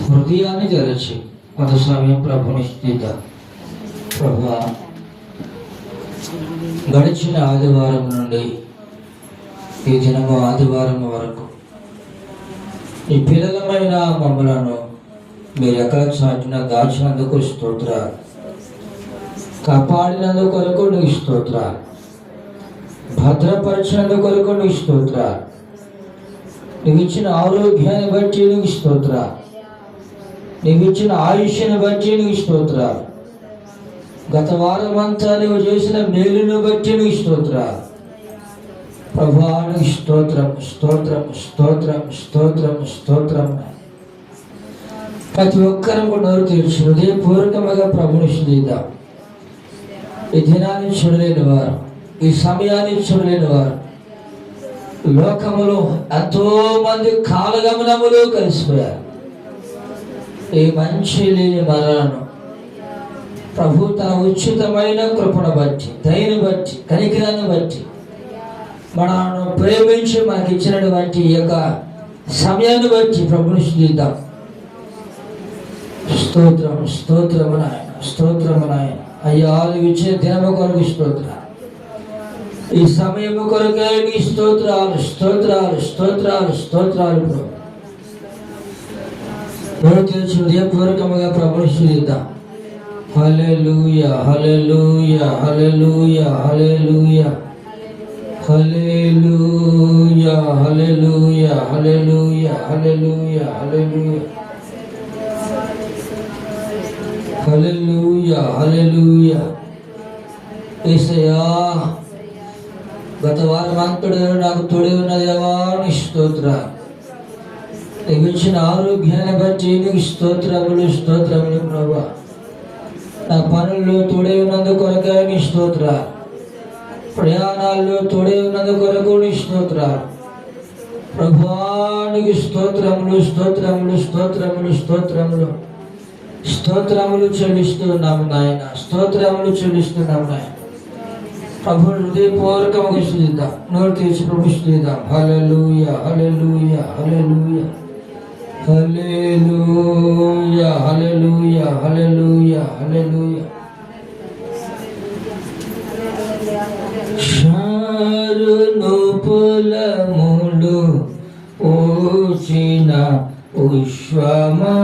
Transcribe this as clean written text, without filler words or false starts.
హృదయాన్ని తెరచి కొంత సమయం ప్రభుని స్థితిద్దాం. ప్రభువా, గడిచిన ఆదివారం నుండి ఈ దినము ఆదివారం వరకు ఈ పిల్లలమైన మమ్మలను మీరు ఎక్కడ చాటిన దాచినందుకు స్తోత్రాలు, కాపాడినందుకు కొరకు నీకు స్తోత్రాలు, భద్రపరిచినందుకు కొరకు నీకు స్తోత్రాలు, నువ్వు ఇచ్చిన ఆరోగ్యాన్ని బట్టి నీకు స్తోత్రాలు, నువ్వు ఇచ్చిన ఆయుష్ని బట్టి నీకు స్తోత్రాలు, గత వారం అంతా నువ్వు చేసిన మేలును బట్టి నీకు స్తోత్రాలు. ప్రభువా, నీకు స్తోత్రం స్తోత్రం స్తోత్రం స్తోత్రం స్తోత్రం. ప్రతి ఒక్కరూ నోరు తీర్చి హృదయపూర్వకంగా ప్రభుని స్తుతిద్దాం. ఈ దినాన్ని చూడలేని వారు, ఈ సమయాన్ని చూడలేని వారు లోకములో ఎంతో మంది కాలగమనములు కలిసిపోయారు. ఈ మంచి లేని మరణను ప్రభు తన ఉచితమైన కృపను బట్టి, దయను బట్టి, కనికరాన్ని బట్టి, మనను ప్రేమించి మనకి ఇచ్చినటువంటి ఈ యొక్క సమయాన్ని బట్టి ప్రభుని స్తుతిద్దాం. స్తోత్రం స్తోత్రము నాయన, స్తోత్రము నాయన. అయ్యా, నువ్వు ఇచ్చిన దినము కొరకు స్తోత్రాలు, ఈ సమయము కొరకే నీ స్తోత్రాలు స్తోత్రాలు స్తోత్రాలు స్తోత్రాలు. ప్రభు తెలిసి హృదయపూర్వకముగా ప్రభుని స్తుతిద్దాం. హల్లెలూయా హల్లెలూయా హల్లెలూయా హల్లెలూయా హల్లెలూయా హల్లెలూయా హల్లెలూయా హల్లెలూయా హల్లెలూయా హల్లెలూయా హల్లెలూయా. యేసయ్యా, గత వారం అంతడు నాకు తోడే ఉన్న దేవా నీ స్తోత్రాలు, నీవు ఇచ్చిన ఆరోగ్యాన్ని బట్టి నీకు స్తోత్రములు స్తోత్రములు. ప్రభువా, నా పనుల్లో తోడే ఉన్నందుకు కొరకే నీ స్తోత్రాలు, ప్రయాణాల్లో తోడే ఉన్నందుకు కొరకు నీ స్తోత్రాలు. ప్రభువా, నీకు స్తోత్రములు స్తోత్రములు స్తోత్రములు స్తోత్రములు స్తోత్రములు చెల్లిస్తున్నాము నాయన, స్తోత్రములు చెల్లిస్తున్నాము నాయన. ప్రభు హృదయపూర్వకముగా స్తుతిద్దాం, నోరు తీర్చి ప్రభు స్తుతిద్దాం. హల్లెలూయా హల్లెలూయా హల్లెలూయా హల్లెలూయా హల్లెలూయా హల్లెలూయా హల్లెలూయా. షారును పొలములు పూచిన పుష్పమా,